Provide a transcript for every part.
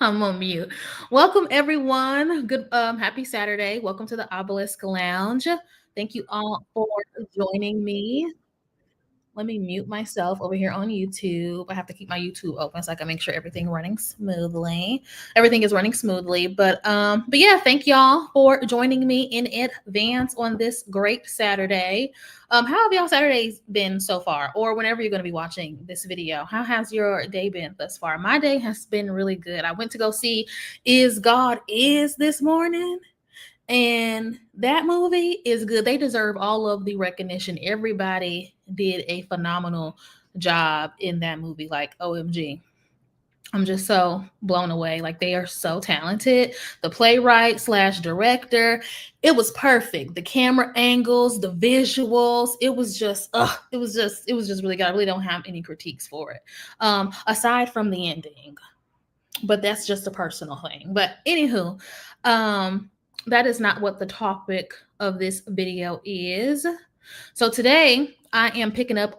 I'm on mute. Welcome everyone. Good happy Saturday. Welcome to the Obelisk Lounge. Thank you all for joining me. Let me mute myself over here on YouTube. I have to keep my YouTube open so I can make sure everything running smoothly. Everything is running smoothly. But yeah, thank y'all for joining me in advance on this great Saturday. How have y'all Saturdays been so far? Or whenever you're going to be watching this video, how has your day been thus far? My day has been really good. I went to go see Is God Is this morning. And that movie is good. They deserve all of the recognition. Everybody did a phenomenal job in that movie. Like, OMG. I'm just so blown away. Like, they are so talented. The playwright slash director, it was perfect. The camera angles, the visuals, it was just really good. I really don't have any critiques for it. Aside from the ending. But that's just a personal thing. But anywho, that is not what the topic of this video is. So today I am picking up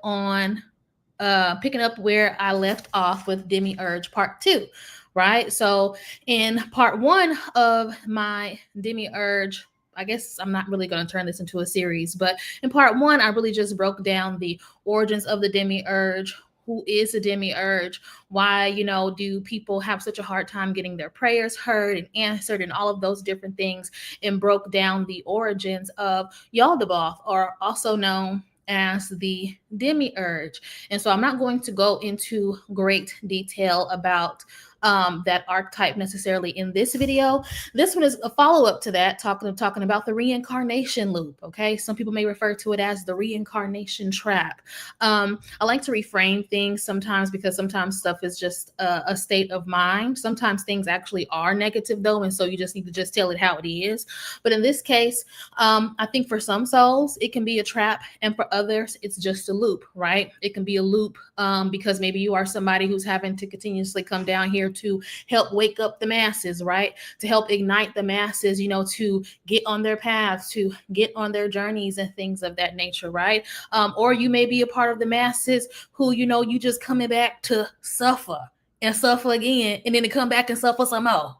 where I left off with Demiurge part 2, right? So in part 1 of my Demiurge, I guess I'm not really going to turn this into a series, but in part 1 I really just broke down the origins of the Demiurge. Who is a demiurge? Why, do people have such a hard time getting their prayers heard and answered and all of those different things, and broke down the origins of Yaldabaoth, or also known as the demiurge. And so I'm not going to go into great detail about that archetype necessarily in this video. This one is a follow-up to that, talking about the reincarnation loop. Okay, some people may refer to it as the reincarnation trap. I like to reframe things sometimes, because sometimes stuff is just a state of mind. Sometimes things actually are negative though, and so you just need to just tell it how it is. But in this case, I think for some souls it can be a trap, and for others it's just a loop, right? It can be a loop because maybe you are somebody who's having to continuously come down here to help wake up the masses, right? To help ignite the masses, to get on their paths, to get on their journeys and things of that nature, right? Or you may be a part of the masses who, you just coming back to suffer and suffer again, and then to come back and suffer some more,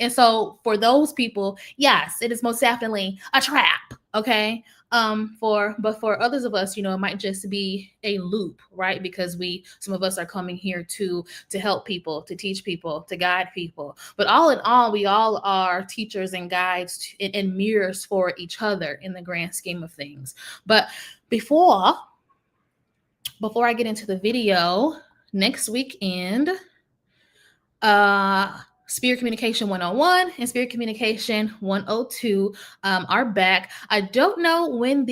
And so for those people, yes, it is most definitely a trap, okay? For others of us, it might just be a loop, right? Because some of us are coming here to help people, to teach people, to guide people. But all in all, we all are teachers and guides and mirrors for each other in the grand scheme of things. But before I get into the video, next weekend, Spirit Communication 101 and Spirit Communication 102 are back. I don't know when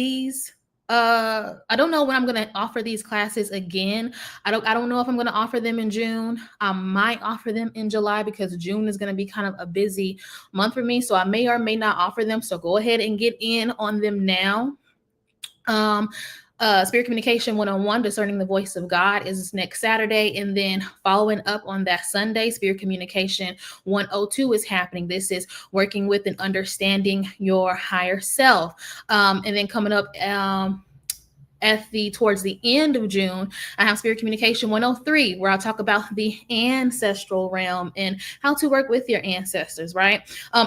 I don't know when I'm going to offer these classes again. I don't know if I'm going to offer them in June. I might offer them in July, because June is going to be kind of a busy month for me. So I may or may not offer them. So go ahead and get in on them now. Spirit Communication 101, Discerning the Voice of God, is next Saturday. And then following up on that Sunday, Spirit Communication 102 is happening. This is working with and understanding your higher self. And then coming up towards the end of June, I have Spirit Communication 103, where I'll talk about the ancestral realm and how to work with your ancestors, right?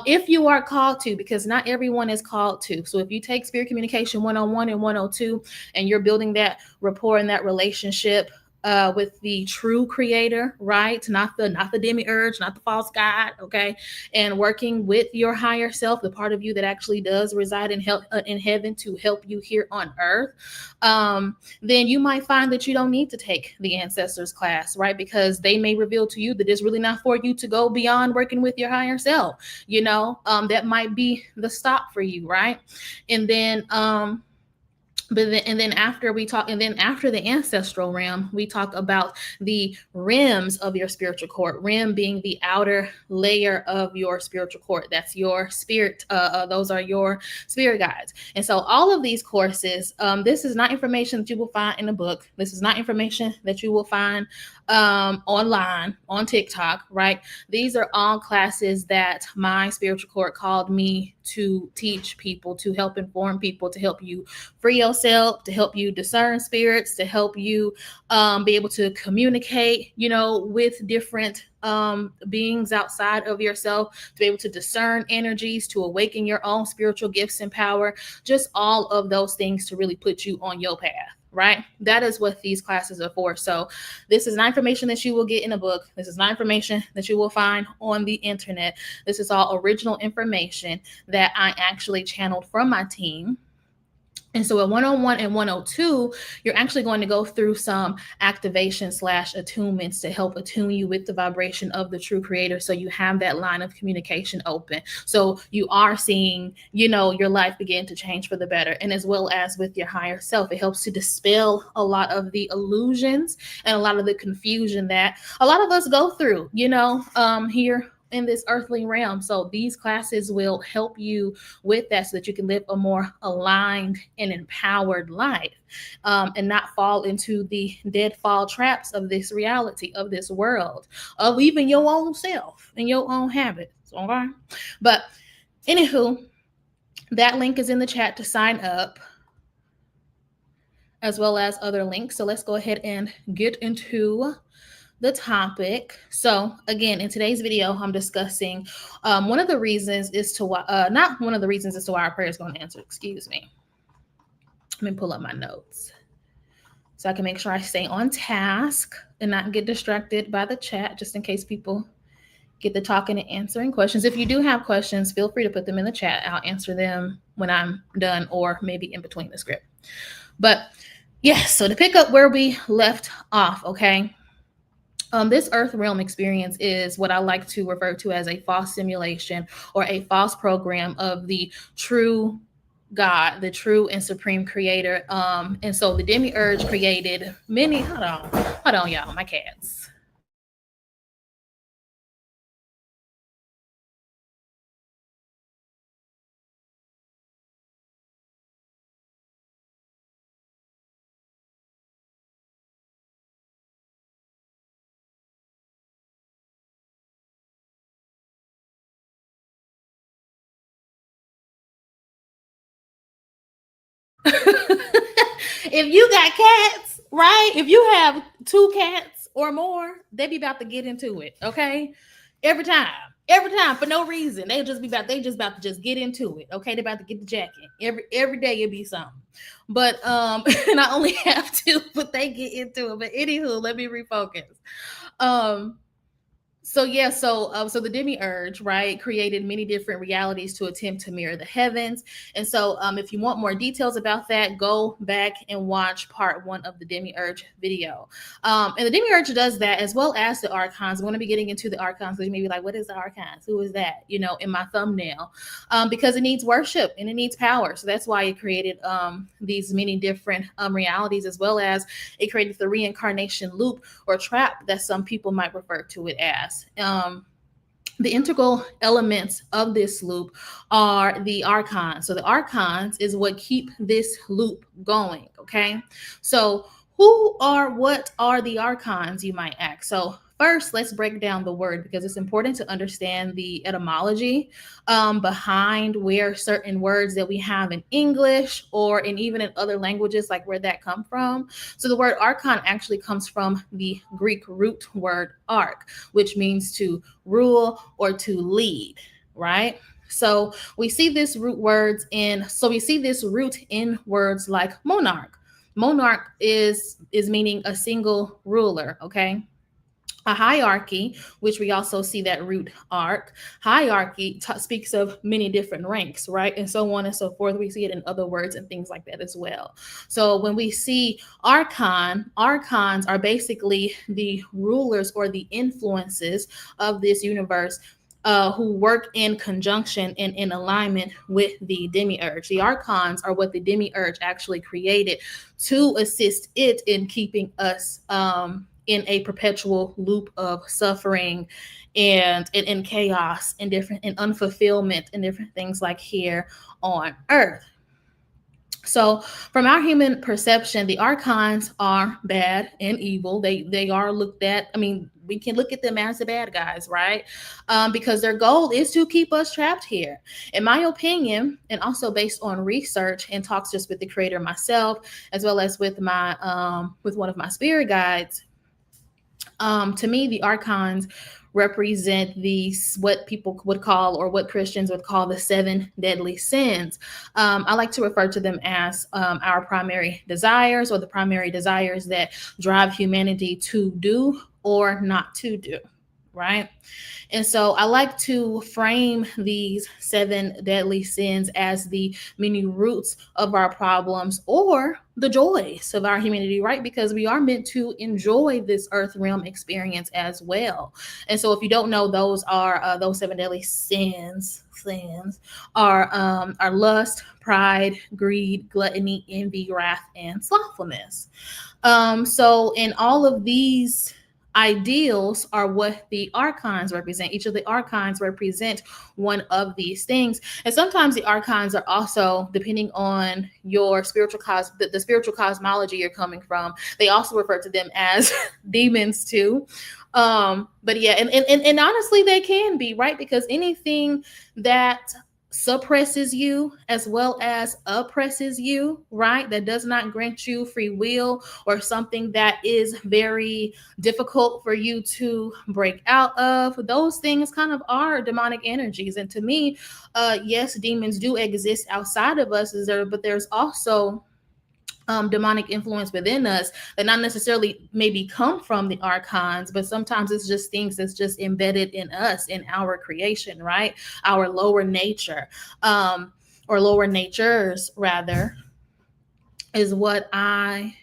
If you are called to, because not everyone is called to. So if you take Spirit Communication 101 and 102 and you're building that rapport and that relationship with the true creator, right? Not the demiurge, not the false god, okay? And working with your higher self, the part of you that actually does reside in heaven to help you here on earth, then you might find that you don't need to take the ancestors class, right? Because they may reveal to you that it's really not for you to go beyond working with your higher self. That might be the stop for you, right? And then after the ancestral realm, we talk about the rims of your spiritual court. Rim being the outer layer of your spiritual court. That's your spirit. Those are your spirit guides. And so all of these courses, this is not information that you will find in a book. This is not information that you will find online on TikTok, right? These are all classes that my spiritual court called me to teach people, to help inform people, to help you free yourself, to help you discern spirits, to help you be able to communicate, with different beings outside of yourself, to be able to discern energies, to awaken your own spiritual gifts and power, just all of those things to really put you on your path. Right? That is what these classes are for. So this is not information that you will get in a book. This is not information that you will find on the internet. This is all original information that I actually channeled from my team. And so at 101 and 102, you're actually going to go through some activation / attunements to help attune you with the vibration of the true creator. So you have that line of communication open. So you are seeing, your life begin to change for the better. And as well as with your higher self, it helps to dispel a lot of the illusions and a lot of the confusion that a lot of us go through, here in this earthly realm. So these classes will help you with that so that you can live a more aligned and empowered life, and not fall into the deadfall traps of this reality, of this world, of even your own self and your own habits. Okay? But anywho, that link is in the chat to sign up, as well as other links. So let's go ahead and get into the topic. So again, in today's video, I'm discussing one of the reasons as to why, not one of the reasons as to why our prayer is going to answer. Excuse me. Let me pull up my notes so I can make sure I stay on task and not get distracted by the chat, just in case people get the talking and answering questions. If you do have questions, feel free to put them in the chat. I'll answer them when I'm done, or maybe in between the script. But yes, so to pick up where we left off, okay? This earth realm experience is what I like to refer to as a false simulation or a false program of the true God, the true and supreme creator. And so the Demiurge created many, hold on, y'all, my cats. If you got cats, right? If you have 2 cats or more, they be about to get into it, okay? Every time for no reason. They just about to just get into it. Okay, they about to get the jacket. Every day it be something. But and I only have 2, but they get into it. But anywho, let me refocus. So the Demiurge, right, created many different realities to attempt to mirror the heavens. And so if you want more details about that, go back and watch part 1 of the Demiurge video. And the Demiurge does that, as well as the Archons. I'm going to be getting into the Archons, because you may be like, what is the Archons? Who is that? In my thumbnail, because it needs worship and it needs power. So that's why it created these many different realities, as well as it created the reincarnation loop or trap that some people might refer to it as. The integral elements of this loop are the Archons. So the Archons is what keep this loop going, okay? So what are the Archons, you might ask? So first, let's break down the word, because it's important to understand the etymology behind where certain words that we have in English or even in other languages, like where that come from. So the word Archon actually comes from the Greek root word arch, which means to rule or to lead, right? So we see this root in words like monarch. Monarch is meaning a single ruler, okay? A hierarchy, which we also see that root arc. Hierarchy speaks of many different ranks, right? And so on and so forth. We see it in other words and things like that as well. So when we see archons are basically the rulers or the influences of this universe, who work in conjunction and in alignment with the Demiurge. The Archons are what the Demiurge actually created to assist it in keeping us in a perpetual loop of suffering and in chaos and unfulfillment and different things like here on Earth. So from our human perception, the Archons are bad and evil. They are looked at. I mean, we can look at them as the bad guys, right? Because their goal is to keep us trapped here. In my opinion, and also based on research and talks just with the creator myself, as well as with my with one of my spirit guides, to me, the Archons represent these, what people would call, or what Christians would call, the 7 deadly sins. I like to refer to them as our primary desires, or the primary desires that drive humanity to do or not to do, right? And so I like to frame these 7 deadly sins as the many roots of our problems, or the joys of our humanity, right? Because we are meant to enjoy this earth realm experience as well. And so if you don't know, those 7 deadly sins are lust, pride, greed, gluttony, envy, wrath, and slothfulness. So in all of these ideals are what the archons represent. Each of the archons represent one of these things. And sometimes the archons are also, depending on your the spiritual cosmology you're coming from, they also refer to them as demons too. But yeah, and honestly, they can be, right? Because anything that suppresses you as well as oppresses you, right, that does not grant you free will, or something that is very difficult for you to break out of, those things kind of are demonic energies. And to me, yes, demons do exist outside of us, but there's also demonic influence within us that not necessarily maybe come from the archons, but sometimes it's just things that's just embedded in us, in our creation, right? Our lower nature, or lower natures rather, is what I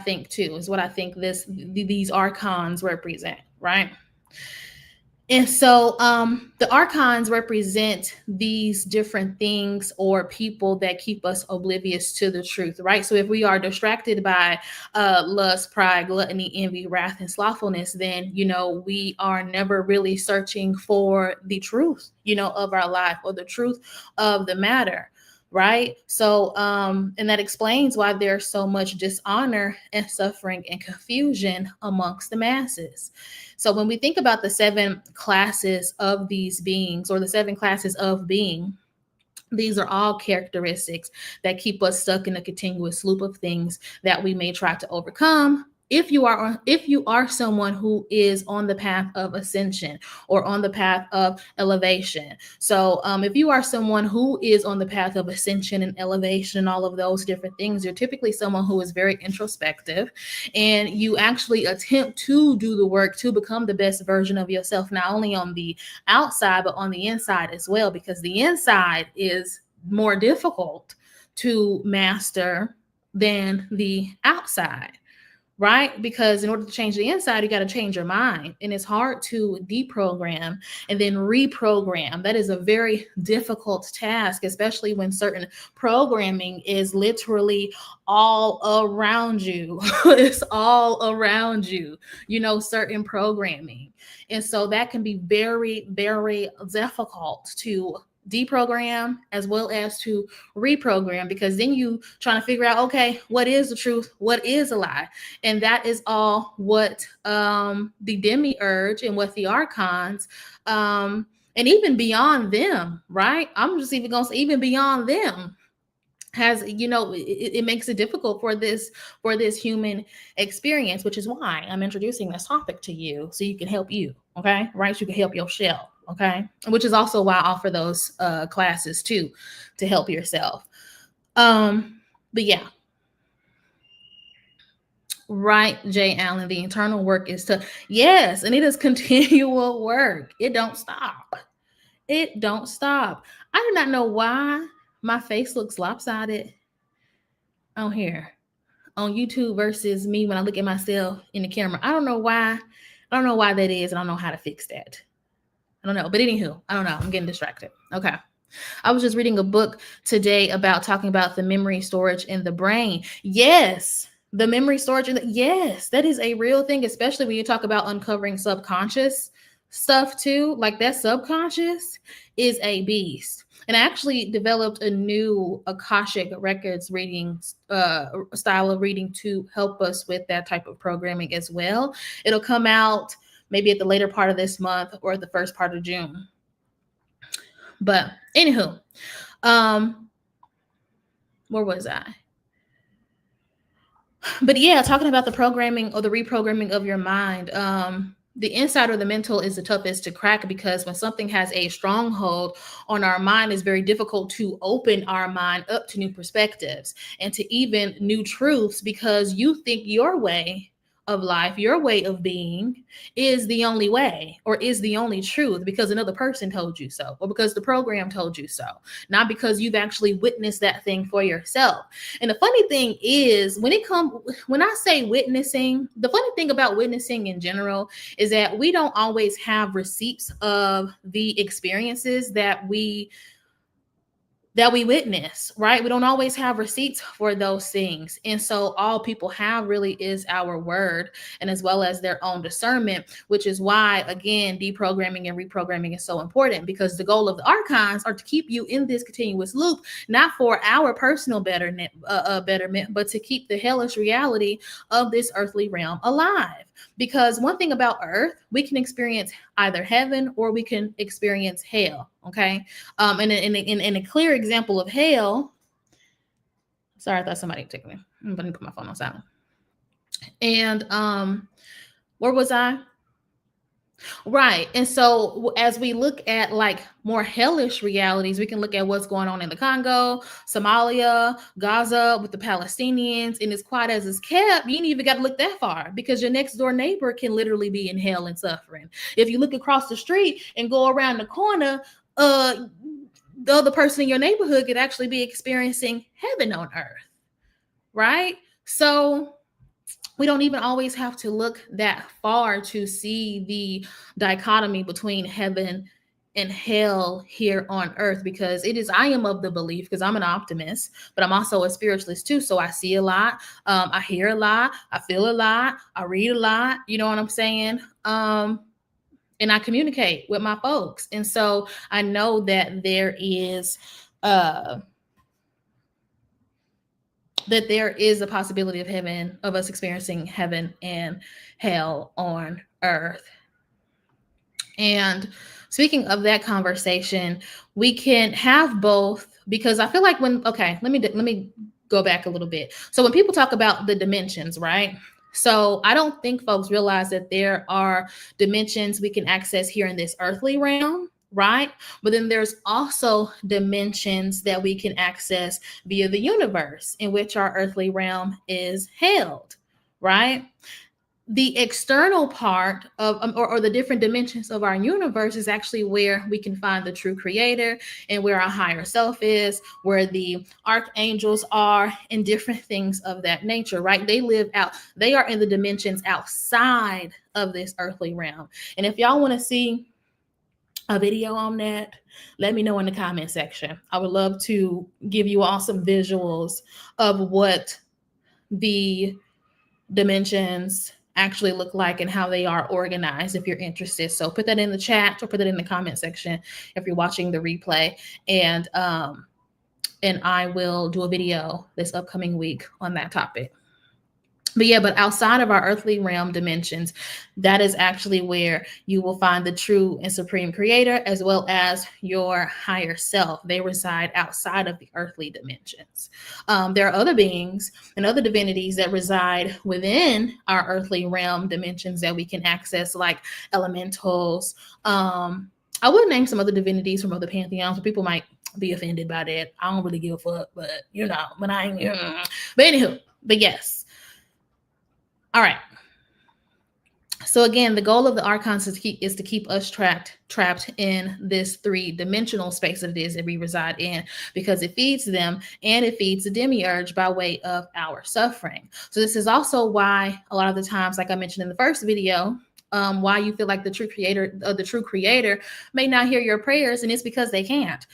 think too, is what I think these archons represent, right? And so the archons represent these different things or people that keep us oblivious to the truth, right? So if we are distracted by lust, pride, gluttony, envy, wrath, and slothfulness, then, we are never really searching for the truth, of our life, or the truth of the matter. Right. So, and that explains why there's so much dishonor and suffering and confusion amongst the masses. So when we think about the 7 classes of these beings, or the 7 classes of being, these are all characteristics that keep us stuck in a continuous loop of things that we may try to overcome. If you are someone who is on the path of ascension, or on the path of elevation. So if you are someone who is on the path of ascension and elevation and all of those different things, you're typically someone who is very introspective, and you actually attempt to do the work to become the best version of yourself, not only on the outside, but on the inside as well, because the inside is more difficult to master than the outside. Right? Because in order to change the inside, you got to change your mind. And it's hard to deprogram and then reprogram. That is a very difficult task, especially when certain programming is literally all around you. It's all around you, certain programming. And so that can be very, very difficult to deprogram as well as to reprogram, because then you trying to figure out, okay, what is the truth, what is a lie? And that is all what the Demiurge and what the Archons, and even beyond them, right? I'm just even gonna say even beyond them, has, it makes it difficult for this human experience, which is why I'm introducing this topic to you, so you can help you, okay, right? You can help yourself, okay, which is also why I offer those classes too, to help yourself. But yeah, right, Jay Allen, the internal work is to, yes, and it is continual work. It don't stop. It don't stop. I do not know why my face looks lopsided on here on YouTube versus me when I look at myself in the camera. I don't know why. I don't know why that is. I don't know how to fix that. I don't know. But anywho, I don't know. I'm getting distracted. Okay. I was just reading a book today talking about the memory storage in the brain. Yes, the memory storage yes, that is a real thing, especially when you talk about uncovering subconscious stuff too. Like that subconscious is a beast. And I actually developed a new Akashic Records reading style of reading to help us with that type of programming as well. It'll come out maybe at the later part of this month or the first part of June. But anywho, where was I? But yeah, talking about the programming or the reprogramming of your mind. the inside or the mental is the toughest to crack, because when something has a stronghold on our mind, it's very difficult to open our mind up to new perspectives and to even new truths, because you think your way of life, your way of being is the only way or is the only truth because another person told you so, or because the program told you so, not because you've actually witnessed that thing for yourself. And the funny thing is, when I say witnessing, the funny thing about witnessing in general is that we don't always have receipts of the experiences that we witness, right? We don't always have receipts for those things. And so all people have really is our word, and as well as their own discernment, which is why, again, deprogramming and reprogramming is so important, because the goal of the Archons are to keep you in this continuous loop, not for our personal betterment, but to keep the hellish reality of this earthly realm alive. Because one thing about Earth, we can experience either heaven or we can experience hell. Okay. And in a clear example of hell, sorry, I thought somebody took me. I'm going to put my phone on silent. And where was I? Right. And so as we look at like more hellish realities, we can look at what's going on in the Congo, Somalia, Gaza with the Palestinians. And as quiet as it's kept, you ain't even got to look that far, because your next door neighbor can literally be in hell and suffering. If you look across the street and go around the corner, the other person in your neighborhood could actually be experiencing heaven on earth. Right. So we don't even always have to look that far to see the dichotomy between heaven and hell here on earth, because I am of the belief, because I'm an optimist, but I'm also a spiritualist too. So I see a lot, I hear a lot, I feel a lot, I read a lot, you know what I'm saying? And I communicate with my folks. And so I know that there is a possibility of heaven, of us experiencing heaven and hell on earth. And speaking of that conversation, we can have both, because I feel like let me go back a little bit. So when people talk about the dimensions, right? So I don't think folks realize that there are dimensions we can access here in this earthly realm, right? But then there's also dimensions that we can access via the universe, in which our earthly realm is held, right? The external part of or the different dimensions of our universe is actually where we can find the true creator, and where our higher self is, where the archangels are, and different things of that nature, right? They are in the dimensions outside of this earthly realm. And if y'all want to see a video on that, let me know in the comment section. I would love to give you all some visuals of what the dimensions actually look like and how they are organized, if you're interested. So put that in the chat or put it in the comment section if you're watching the replay, and I will do a video this upcoming week on that topic. But outside of our earthly realm dimensions, that is actually where you will find the true and supreme creator, as well as your higher self. They reside outside of the earthly dimensions. There are other beings and other divinities that reside within our earthly realm dimensions that we can access, like elementals. I would name some other divinities from other pantheons, but people might be offended by that. I don't really give a fuck, but but anywho, but yes. All right. So again, the goal of the Archons is to keep us trapped in this three-dimensional space that it is that we reside in, because it feeds them and it feeds the Demiurge by way of our suffering. So this is also why a lot of the times, like I mentioned in the first video, why you feel like the true creator may not hear your prayers, and it's because they can't,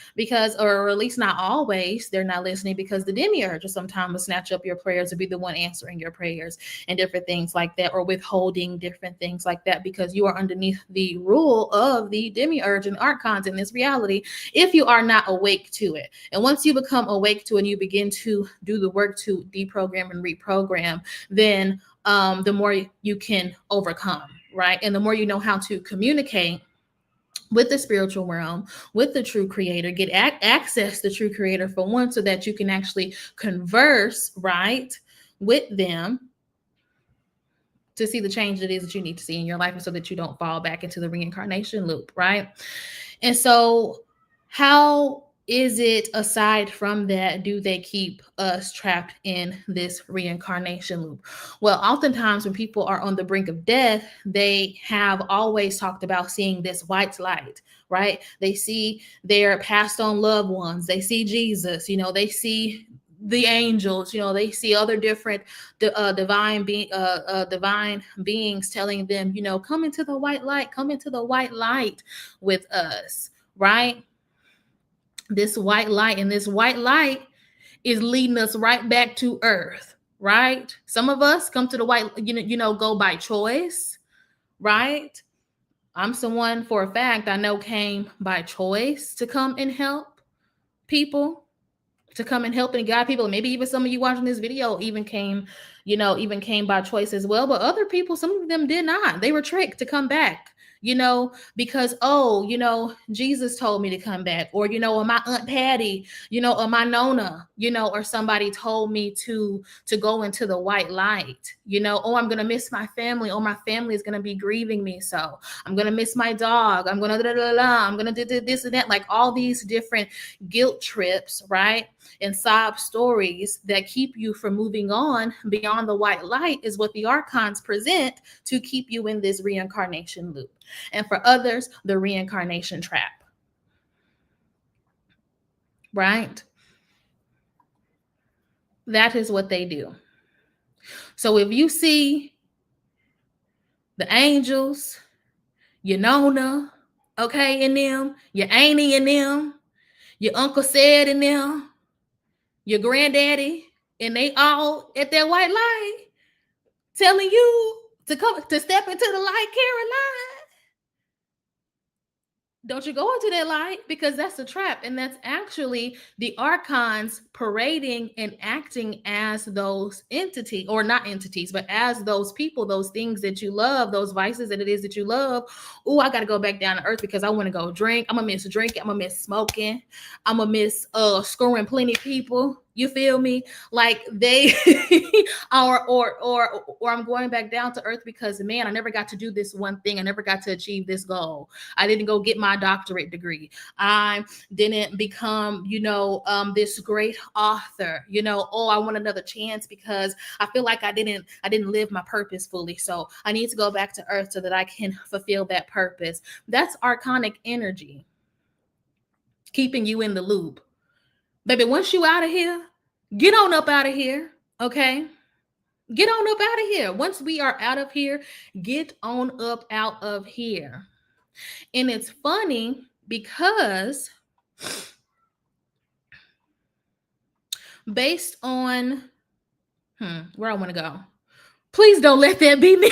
or at least not always, they're not listening, because the Demiurge will sometimes snatch up your prayers or be the one answering your prayers and different things like that, or withholding different things like that, because you are underneath the rule of the Demiurge and Archons in this reality, if you are not awake to it. And once you become awake to it and you begin to do the work to deprogram and reprogram, then the more you can overcome, right? And the more you know how to communicate with the spiritual realm, with the true creator, get access to the true creator for one, so that you can actually converse, right, with them, to see the change that is that you need to see in your life, and so that you don't fall back into the reincarnation loop, right? And so how is it, aside from that, do they keep us trapped in this reincarnation loop? Well, oftentimes when people are on the brink of death, they have always talked about seeing this white light, right? They see their passed on loved ones, they see Jesus, they see the angels, they see other different divine beings telling them, come into the white light, come into the white light with us, right? This white light, and this white light is leading us right back to earth, right? Some of us come to the white, go by choice, right? I'm someone, for a fact, I know came by choice to come and help people, to come and help and guide people. Maybe even some of you watching this video even came by choice as well. But other people, some of them did not. They were tricked to come back, because, Jesus told me to come back, or, or my Aunt Patty, or my Nona, or somebody told me to go into the white light, oh, I'm going to miss my family. Oh, my family is going to be grieving me. So I'm going to miss my dog. I'm going to, I'm going to do this and that, like all these different guilt trips, right? And sob stories that keep you from moving on beyond the white light is what the Archons present to keep you in this reincarnation loop. And for others, the reincarnation trap, right? That is what they do. So if you see the angels, your Nona, okay, in them, your auntie in them, your uncle said in them, your granddaddy, and they all at that white light telling you to come to step into the light, Caroline, don't you go into that light, because that's a trap. And that's actually the Archons parading and acting as those entities, or not entities, but as those people, those things that you love, those vices that it is that you love. Oh, I got to go back down to earth because I want to go drink. I'm going to miss drinking. I'm going to miss smoking. I'm going to miss screwing plenty of people. You feel me? Like they or I'm going back down to earth because, man, I never got to do this one thing. I never got to achieve this goal. I didn't go get my doctorate degree. I didn't become, this great author, I want another chance because I feel like I didn't live my purpose fully. So I need to go back to earth so that I can fulfill that purpose. That's archonic energy keeping you in the loop. Baby, once you out of here, get on up out of here, okay? Get on up out of here. Once we are out of here, get on up out of here. And it's funny because based on where I want to go, please don't let that be me.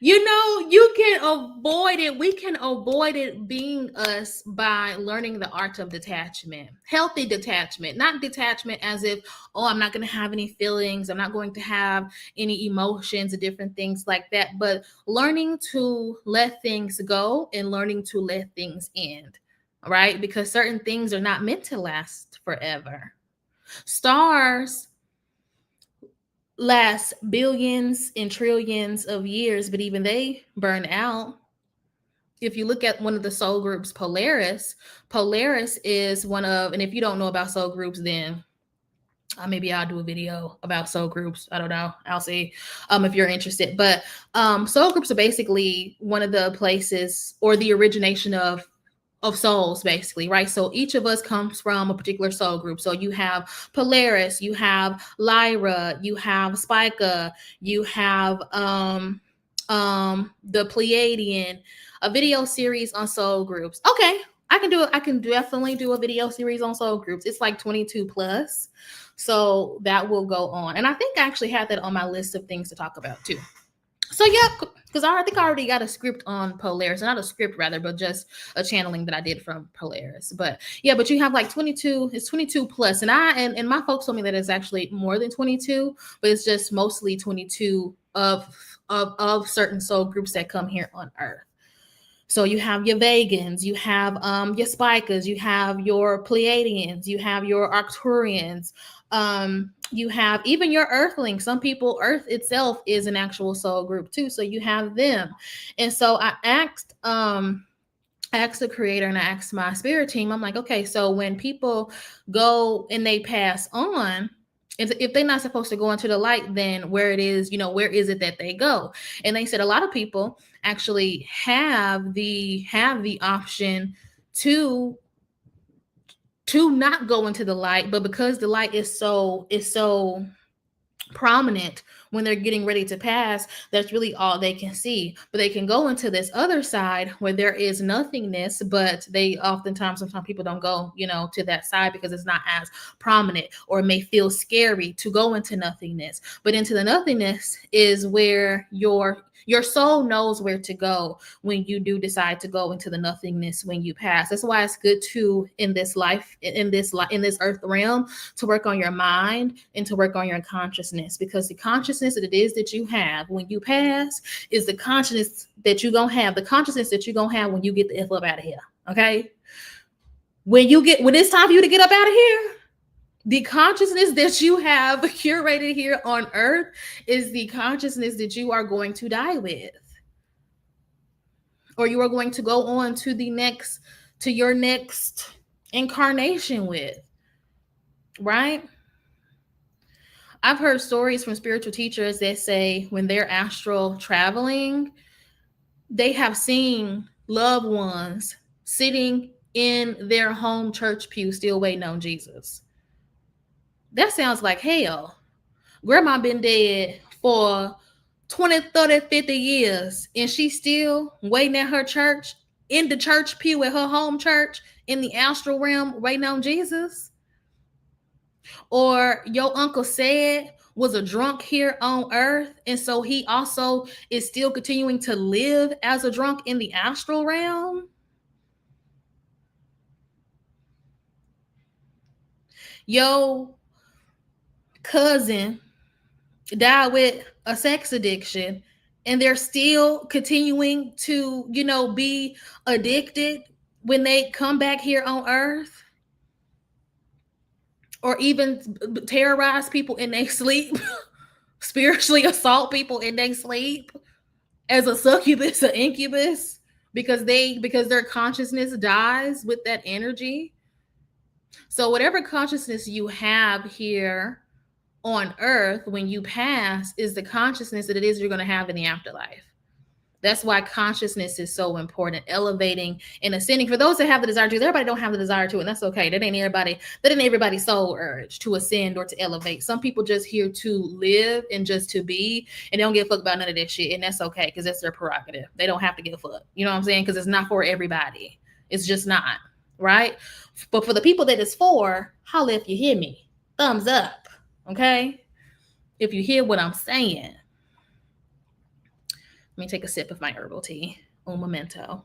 You can avoid it. We can avoid it being us by learning the art of detachment, healthy detachment, not detachment as if, oh, I'm not going to have any feelings. I'm not going to have any emotions and different things like that. But learning to let things go and learning to let things end, right? Because certain things are not meant to last forever. Stars last billions and trillions of years, but even they burn out. If you look at one of the soul groups, Polaris is one of, and if you don't know about soul groups, then maybe I'll do a video about soul groups. I don't know. I'll see if you're interested. But soul groups are basically one of the places or the origination of souls, basically, right? So each of us comes from a particular soul group. So you have Polaris, you have Lyra, you have Spica, you have the Pleiadian, a video series on soul groups. Okay, I can do it. I can definitely do a video series on soul groups. It's like 22 plus. So that will go on. And I think I actually had that on my list of things to talk about too. So yeah, because I think I already got a script on Polaris, not a script rather, but just a channeling that I did from Polaris. But yeah, but you have like 22, it's 22 plus. And and my folks told me that it's actually more than 22, but it's just mostly 22 of certain soul groups that come here on Earth. So you have your Vegans, you have your Spicas, you have your Pleiadians, you have your Arcturians, You have even your earthlings. Some people, earth itself is an actual soul group too, so you have them. And so I asked the creator and I asked my spirit team, I'm like, okay, so when people go and they pass on, if they're not supposed to go into the light, then where it is, where is it that they go? And they said a lot of people actually have the option to not go into the light, but because the light is so prominent when they're getting ready to pass, that's really all they can see. But they can go into this other side where there is nothingness, but sometimes people don't go to that side because it's not as prominent, or it may feel scary to go into nothingness. But into the nothingness is where your soul knows where to go when you do decide to go into the nothingness when you pass. That's why it's good to, in this earth realm, to work on your mind and to work on your consciousness, because the consciousness that it is that you have when you pass is the consciousness that you're gonna have when you get the F up out of here. Okay, when it's time for you to get up out of here, the consciousness that you have curated here on earth is the consciousness that you are going to die with, or you are going to go on to your next incarnation with, right? I've heard stories from spiritual teachers that say when they're astral traveling, they have seen loved ones sitting in their home church pew still waiting on Jesus. That sounds like hell. Grandma been dead for 20, 30, 50 years, and she's still waiting at her church, in the church pew at her home church, in the astral realm, waiting on Jesus. Or your uncle said was a drunk here on earth, and so he also is still continuing to live as a drunk in the astral realm. Your cousin died with a sex addiction, and they're still continuing to, be addicted when they come back here on earth, or even terrorize people in their sleep, spiritually assault people in their sleep as a succubus or incubus, because their consciousness dies with that energy. So whatever consciousness you have here on earth when you pass is the consciousness that it is you're going to have in the afterlife. That's why consciousness is so important, elevating and ascending. For those that have the desire to, everybody don't have the desire to, and that's okay. That ain't everybody's soul urge to ascend or to elevate. Some people just here to live and just to be, and they don't give a fuck about none of that shit, and that's okay, because that's their prerogative. They don't have to give a fuck. You know what I'm saying? Because it's not for everybody. It's just not, right? But for the people that it's for, holla if you hear me. Thumbs up, okay? If you hear what I'm saying. Let me take a sip of my herbal tea. Un momento.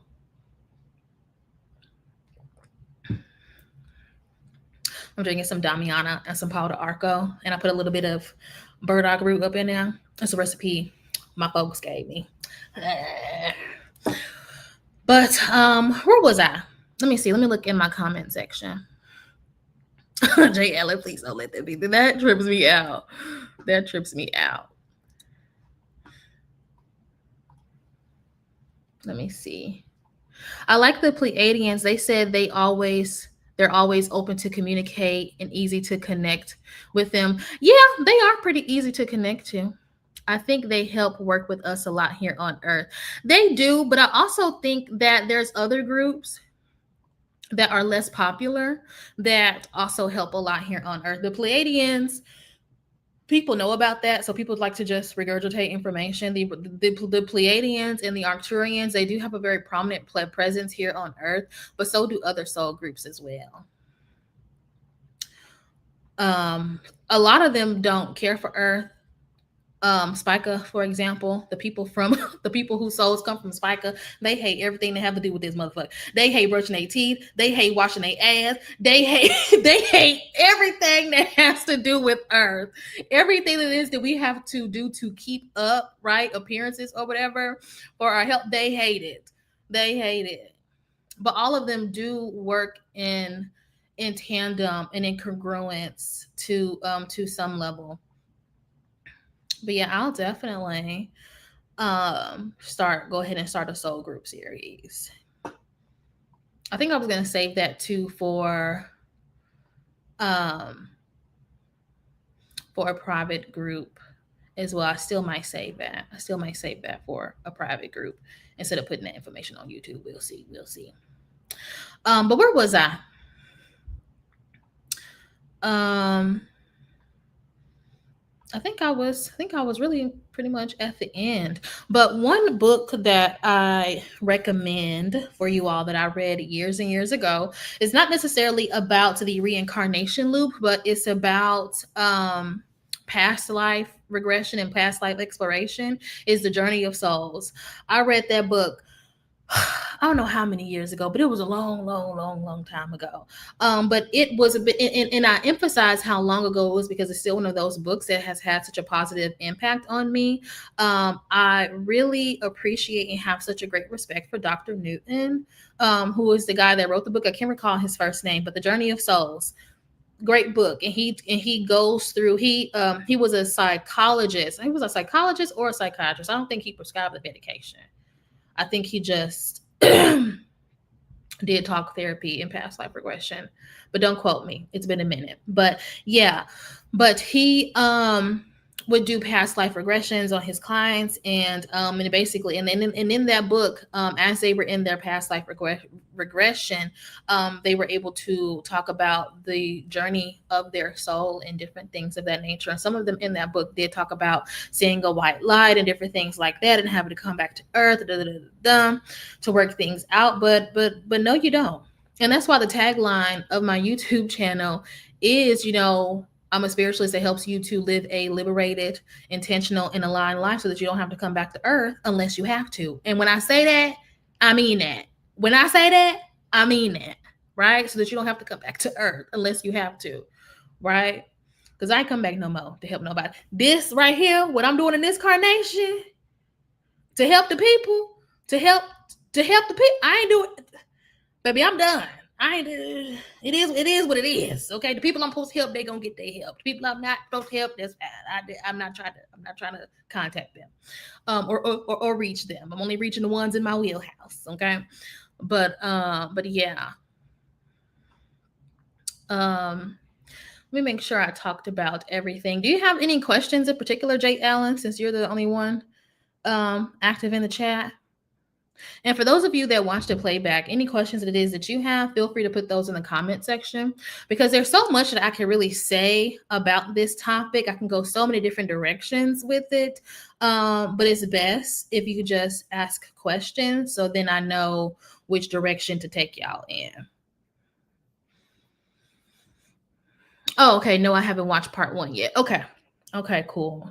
I'm drinking some Damiana and some powder Arco, and I put a little bit of burdock root up in there. It's a recipe my folks gave me. But where was I? Let me see. Let me look in my comment section. Jay Ellen, please don't let that be. That trips me out. That trips me out. Let me see. I like the Pleiadians. They said they're always open to communicate and easy to connect with them. Yeah, they are pretty easy to connect to. I think they help work with us a lot here on Earth. They do, but I also think that there's other groups that are less popular that also help a lot here on Earth. The Pleiadians, people know about that, so people like to just regurgitate information. The Pleiadians and the Arcturians, they do have a very prominent presence here on Earth, but so do other soul groups as well. A lot of them don't care for Earth. Spica, for example, the people whose souls come from Spica, they hate everything that have to do with this motherfucker. They hate brushing their teeth. They hate washing their ass. They hate everything that has to do with Earth. Everything that is that we have to do to keep up, right, appearances or whatever for our health, they hate it. They hate it. But all of them do work in in tandem and in congruence to some level. But yeah, I'll definitely go ahead and start a soul group series. I think I was gonna save that too for a private group as well. I still might save that. For a private group instead of putting that information on YouTube. We'll see. But where was I? I think I was really pretty much at the end. But one book that I recommend for you all that I read years and years ago is not necessarily about the reincarnation loop, but it's about past life regression and past life exploration, is The Journey of Souls. I read that book I don't know how many years ago, but it was a long time ago. But it was a bit, and I emphasize how long ago it was because it's still one of those books that has had such a positive impact on me. I really appreciate and have such a great respect for Dr. Newton, who is the guy that wrote the book. I can't recall his first name, but The Journey of Souls. Great book, and he goes through. He was a psychologist. He was a psychologist or a psychiatrist. I don't think he prescribed the medication. I think he just did talk therapy in past life regression, but don't quote me. It's been a minute. But yeah, but he would do past life regressions on his clients, and basically, and in that book, as they were in their past life regression, they were able to talk about the journey of their soul and different things of that nature. And some of them in that book did talk about seeing a white light and different things like that, and having to come back to earth to work things out. But no, you don't. And that's why the tagline of my YouTube channel is, I'm a spiritualist that helps you to live a liberated, intentional, and aligned life so that you don't have to come back to earth unless you have to. And when I say that, I mean that. When I say that, I mean that, right? So that you don't have to come back to earth unless you have to, right? Because I ain't come back no more to help nobody. This right here, what I'm doing in this incarnation, to help the people, to help the people, I ain't doing, baby, I'm done. It is what it is. Okay, the people I'm supposed to help, they gonna get their help. The people I'm not supposed to help, that's fine. I'm not trying to contact them, or reach them. I'm only reaching the ones in my wheelhouse. Okay, but yeah. Let me make sure I talked about everything. Do you have any questions in particular, Jay Allen? Since you're the only one active in the chat. And for those of you that watch the playback, any questions that it is that you have, feel free to put those in the comment section, because there's so much that I can really say about this topic. I can go so many different directions with it, but it's best if you just ask questions so then I know which direction to take y'all in. Oh, okay. No, I haven't watched part 1 yet. Okay, cool.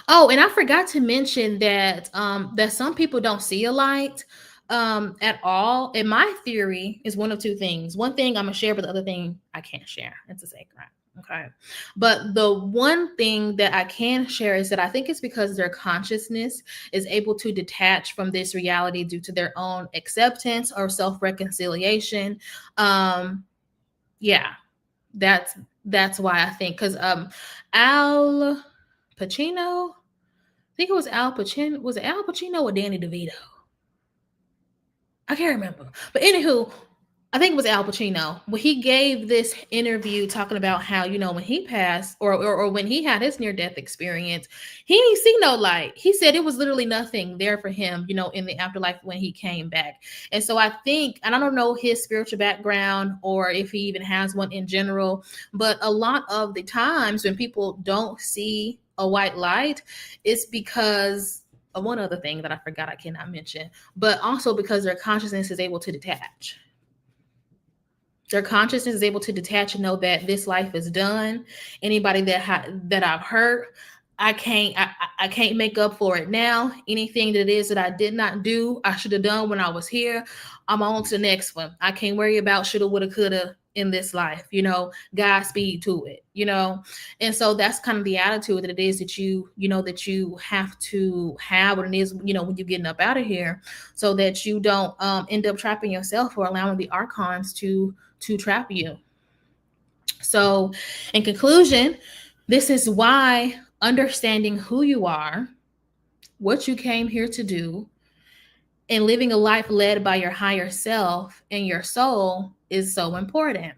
Oh, and I forgot to mention that that some people don't see a light at all. And my theory is one of two things. One thing I'm gonna share, but the other thing I can't share. It's a secret. Okay. But the one thing that I can share is that I think it's because their consciousness is able to detach from this reality due to their own acceptance or self-reconciliation. Yeah, that's why I think, because Al Pacino, I think it was Al Pacino. Was it Al Pacino or Danny DeVito? I can't remember. But anywho, I think it was Al Pacino. When he gave this interview talking about how, when he passed or when he had his near-death experience, he didn't see no light. He said it was literally nothing there for him, in the afterlife when he came back. And so I think, and I don't know his spiritual background or if he even has one in general, but a lot of the times when people don't see a white light, it's because of one other thing that I forgot I cannot mention, but also because their consciousness is able to detach. Their consciousness is able to detach and know that this life is done. Anybody that I've hurt, I can't make up for it now. Anything that it is that I did not do, I should have done when I was here, I'm on to the next one. I can't worry about shoulda, woulda, coulda, in this life, you know, Godspeed to it, you know. And so that's kind of the attitude that it is that you know, that you have to have what it is, you know, when you're getting up out of here, so that you don't end up trapping yourself or allowing the Archons to trap you. So in conclusion, this is why understanding who you are, what you came here to do, and living a life led by your higher self and your soul is so important.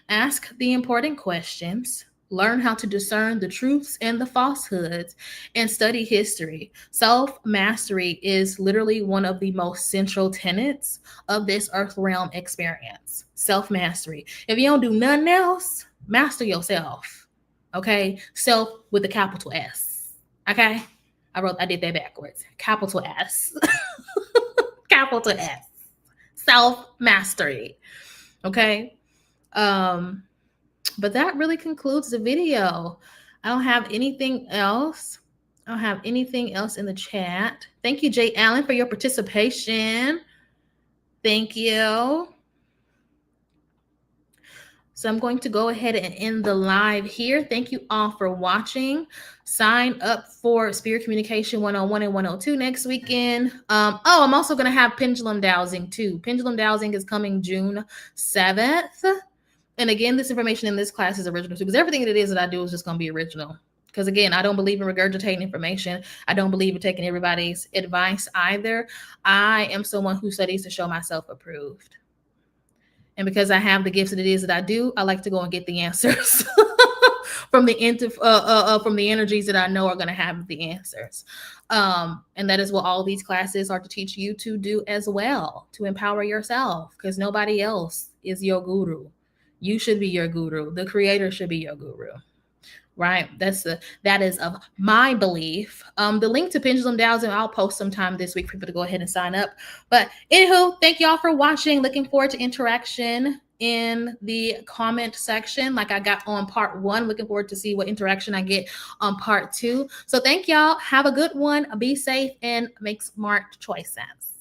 Ask the important questions, learn how to discern the truths and the falsehoods, and study history. Self mastery is literally one of the most central tenets of this earth realm experience. Self mastery. If you don't do nothing else, master yourself. Okay? Self with a capital S. Okay? I did that backwards. Capital S. Capital S. Self mastery. Okay? But that really concludes the video. I don't have anything else. I don't have anything else in the chat. Thank you, Jay Allen, for your participation. Thank you. So I'm going to go ahead and end the live here. Thank you all for watching. Sign up for Spirit Communication 101 and 102 next weekend. I'm also going to have Pendulum Dowsing too. Pendulum Dowsing is coming June 7th. And again, this information in this class is original too, because everything that it is that I do is just going to be original. Because again, I don't believe in regurgitating information. I don't believe in taking everybody's advice either. I am someone who studies to show myself approved. And because I have the gifts that it is that I do, I like to go and get the answers from the energies that I know are going to have the answers. And that is what all these classes are to teach you to do as well, to empower yourself, because nobody else is your guru. You should be your guru. The creator should be your guru. Right? That is of my belief. The link to Pendulum Dowsing I'll post sometime this week for people to go ahead and sign up. But anywho, thank y'all for watching. Looking forward to interaction in the comment section like I got on part 1. Looking forward to see what interaction I get on part 2. So thank y'all. Have a good one. Be safe and make smart choices.